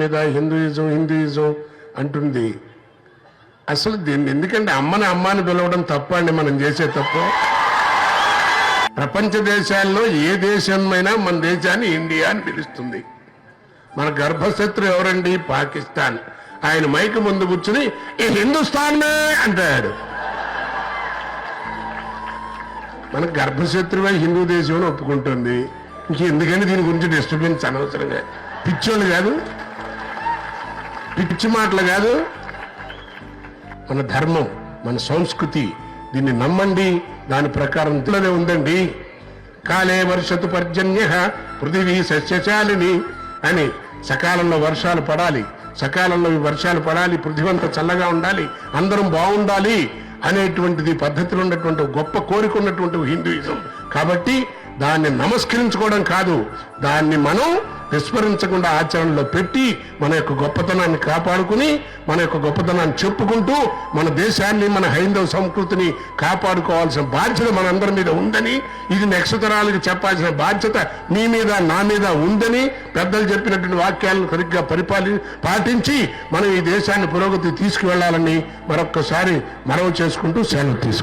మీద హిందూయిజం అంటుంది. అసలు దీన్ని ఎందుకంటే అమ్మని పిలవడం తప్ప అండి మనం చేసే తప్పు. ప్రపంచ దేశాల్లో ఏ దేశమైనా మన దేశాన్ని ఇండియా అని పిలుస్తుంది. మన గర్భశత్రు ఎవరండి? పాకిస్తాన్. ఆయన మైకు ముందు కూర్చుని ఈ హిందుస్థాన్ మే అంటాడు. మన గర్భశత్రువే హిందూ దేశం అని ఒప్పుకుంటుంది. ఇంకెందుకని దీని గురించి డిస్టర్బెన్స్ అనవసరంగా. పిచ్చోళ్ళు కాదు, పిచ్చి మాటలు కాదు. మన ధర్మం, మన సంస్కృతి, దీన్ని నమ్మండి. దాని ప్రకారం ఇంట్లోనే ఉందండి. కాలే వర్షతు పర్జన్య పృథివీ సస్యశాలిని అని సకాలంలో వర్షాలు పడాలి, సకాలంలో వర్షాలు పడాలి, పృథివీ అంతా చల్లగా ఉండాలి, అందరం బాగుండాలి అనేటువంటిది పద్ధతిలో ఉన్నటువంటి గొప్ప కోరిక ఉన్నటువంటి హిందూయిజం. కాబట్టి దాన్ని నమస్కరించుకోవడం కాదు, దాన్ని మనం విస్మరించకుండా ఆచరణలో పెట్టి మన యొక్క గొప్పతనాన్ని కాపాడుకుని, మన యొక్క గొప్పతనాన్ని చెప్పుకుంటూ మన దేశాన్ని, మన హైందవ సంస్కృతిని కాపాడుకోవాల్సిన బాధ్యత మనందరి మీద ఉందని, ఇది నెక్స్ట్ తరాలకు చెప్పాల్సిన బాధ్యత మీ మీద, నా మీద ఉందని పెద్దలు చెప్పినటువంటి వాక్యాలను సరిగ్గా పాటించి మనం ఈ దేశాన్ని పురోగతి తీసుకువెళ్లాలని మరొక్కసారి మనవి చేసుకుంటూ సెలవు తీసుకుంటాం.